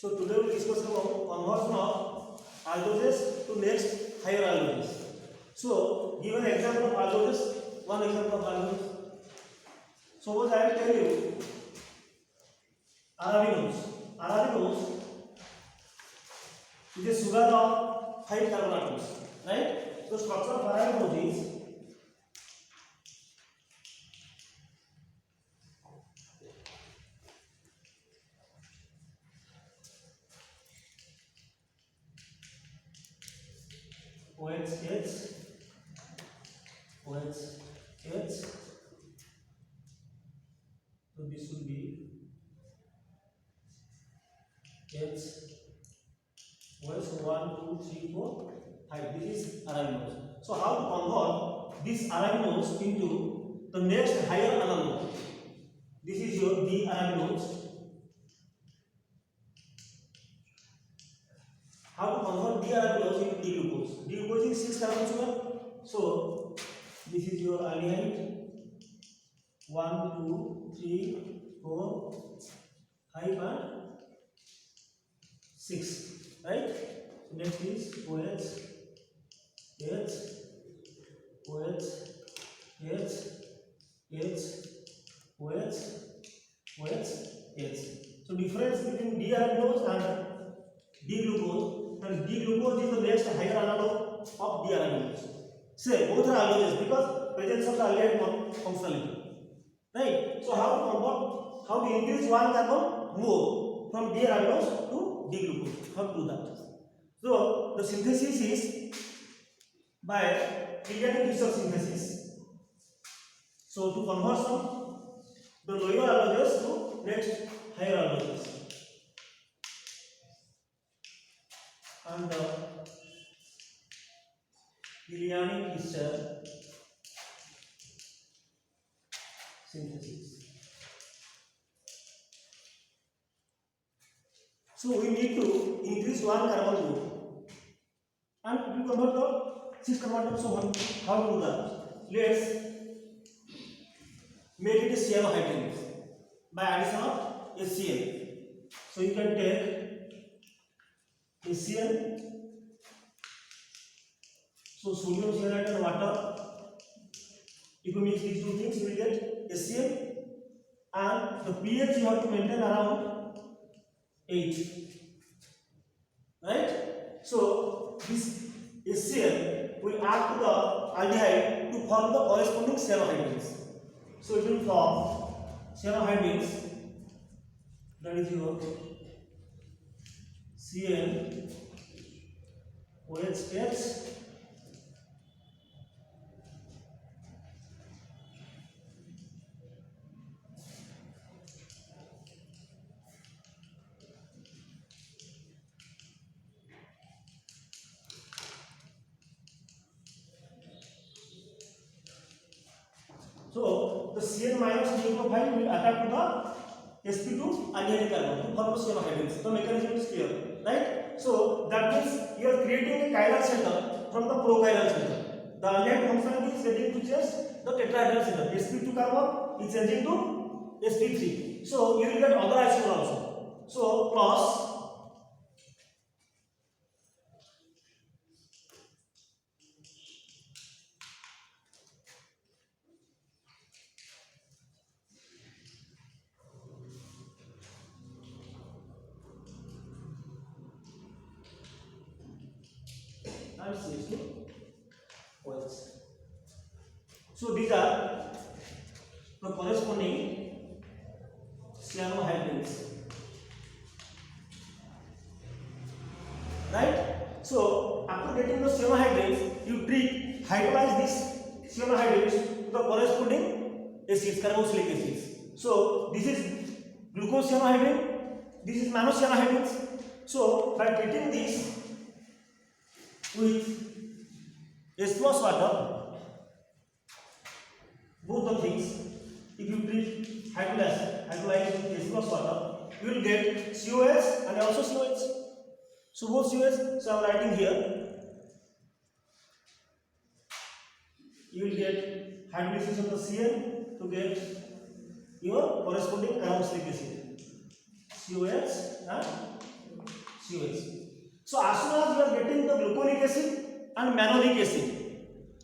So today we will discuss about conversion of aldoses to next higher aldoses. So give an example of aldoses. One example of aldoses. Suppose I will tell you arabinos. Arabinos is a sugar of 5 carbon atoms, right? So structure of arabinos is OH, so this should be H, OH 1, 2, 3, 4, 5. This is arabinos. So how to convert these arabinos into the next higher analog? This is your D arabinos. How to convert D arabinos into D glucose? D glucose is 6 carbon sugar. So this is your aldehyde. 1, 2, 3, 4, 5 and 6. Right? Next is OH, H, OH, H, H, OH, OH, H. So difference between D arabinos and D glucose, and D glucose is the next higher analog of D arabinos. Say both are aldoses because presence of the aldehyde functionality. Right? So how to convert, how to increase one carbon more from D arabinos to D glucose? How to do that? So the synthesis is by Killian synthesis. So to convert from the lower aldoses to next higher aldoses. And the Killian-Fischer synthesis. So we need to increase one carbon more, and we convert the 6 carbon atoms. So how to do that? Let's make it a cyanohydrins by addition of HCl. So you can take HCl. So sodium cyanide and water. If you mix these two things, you will get HCl, and the pH you have to maintain around 8. Right? So this HCl will add to the aldehyde to form the corresponding cyanohydrins. So it will form cyanohydrins, that is your Cl, OH, so the Cn minus NH5 will attack to the sp2 aldehyde carbon to form cyanohydrins. The mechanism is clear, right? So that means you are creating a chiral center from the prochiral center. The aldehyde function is changing to just the tetrahedral center. sp2 carbon is changing to sp3. So you will get other isomer also. So plus and CH2 OH. So these are the corresponding cyanohydrins. Right? So after getting the cyanohydrins, you hydrolyze these cyanohydrins to the corresponding acids, carboxylic acids. So this is glucose cyanohydrin, this is mannose-cyanohydrins. So by treating this with H plus water, both the things, if you treat hydrolyze with H plus water, you will get COH and also COH. So both COH, so I am writing here, you will get hydrolysis of the Cl to get your corresponding carboxylic acid, COH and COH. So as soon as you are getting the gluconic acid and mannonic acid,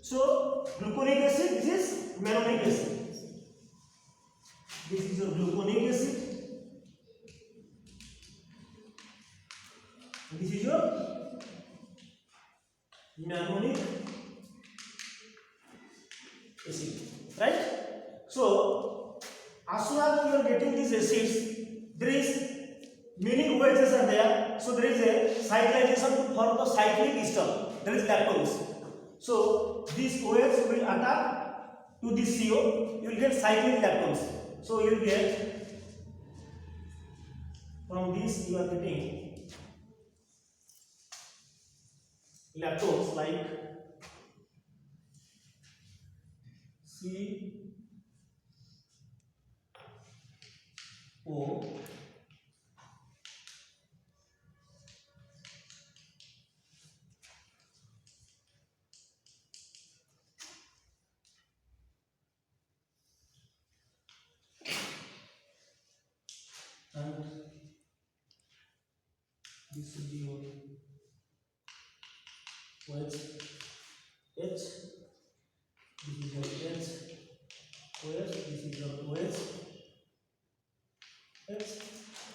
so gluconic acid, this is mannonic acid. This is your gluconic acid. This is your mannonic acid, right? So as soon as you are getting these acids, there is many OHs are there. So there is a cyclization to form the cyclic ester. There is lactose. So this OH will attack to this CO. You will get cyclic lactose. So you will get from this you are getting lactose like CO and this will be your OH, H, this is your H, OH, this is your OH, H,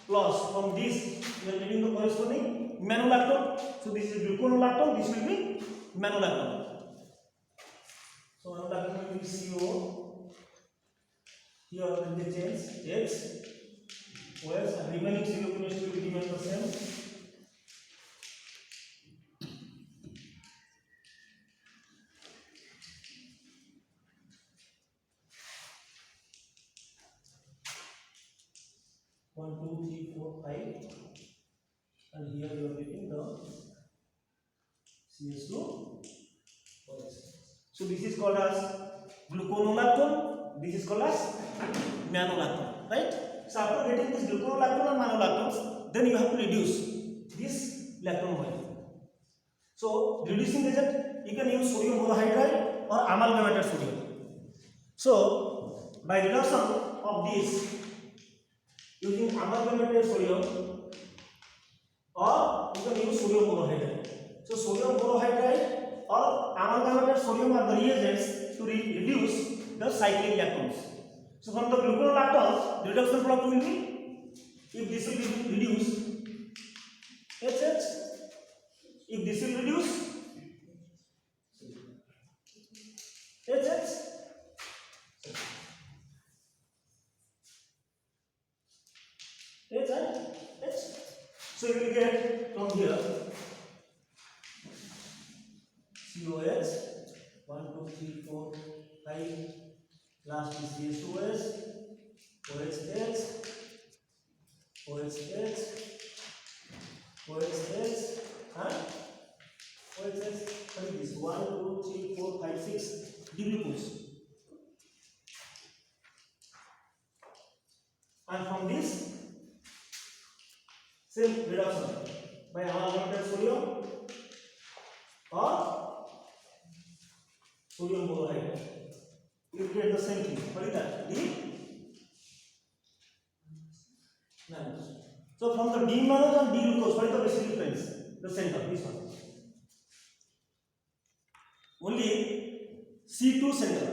plus from this we are getting the corresponding mannolactone. So this is gluconolactone, this will be mannolactone. So mannolactone will be CO, here will be change H, OH, and remaining CO chemistry will remain the same. One, two, three, four, 5, and here you are getting the CH2. So this is called as gluconolactone. This is called as mannolactone, right? So after getting this gluconolactone and mannolactones, then you have to reduce this lactone molecule. So reducing agent, you can use sodium borohydride or amalgamated sodium. So by reduction of this using amalgamated sodium, or you can use sodium borohydride. So sodium borohydride or amalgamated sodium are the reagents to reduce the cyclic lactones. So from the gluconolactones, the reduction product will be, if this will be reduced, HH, if this will reduce, HH, H and H. So you will get from here COH 1, 2, 3, 4, 5. Last is CH2S, OHH, OHH, OHH, and OHH. What is this? 1, 2, 3, 4, 5, 6. D-glucose. And from this, same reduction by amalgamated sodium or sodium borohydride. You get the same thing. What is that? D mannose. So from the D mannose and D glucose, what is the basic difference? The center, this one. Only C2 center.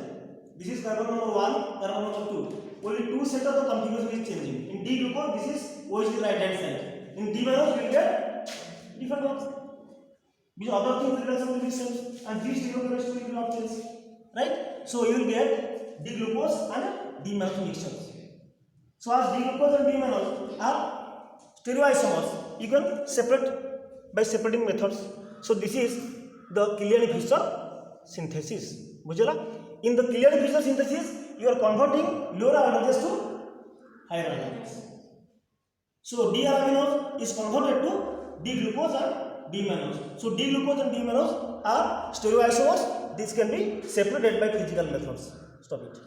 This is carbon number 1, carbon number 2. Only 2 center the configuration is changing. In D glucose, this is OH is right hand side. In D mannose, you will get different ones. Because other things reduction will be same, and these stereochemistry will not change. Right? So you will get D glucose and D mannose mixtures. So as D glucose and D mannose are stereoisomers, you can separate by separating methods. So this is the Killian-Fischer synthesis. Bujhala? In the Killian-Fischer synthesis, you are converting lower aminoacids to higher aminoacids. So D-aramidose is converted to D-glucose and D-mannose. So D-glucose and D-mannose are stereoisomers. This can be separated by physical methods. Stop it.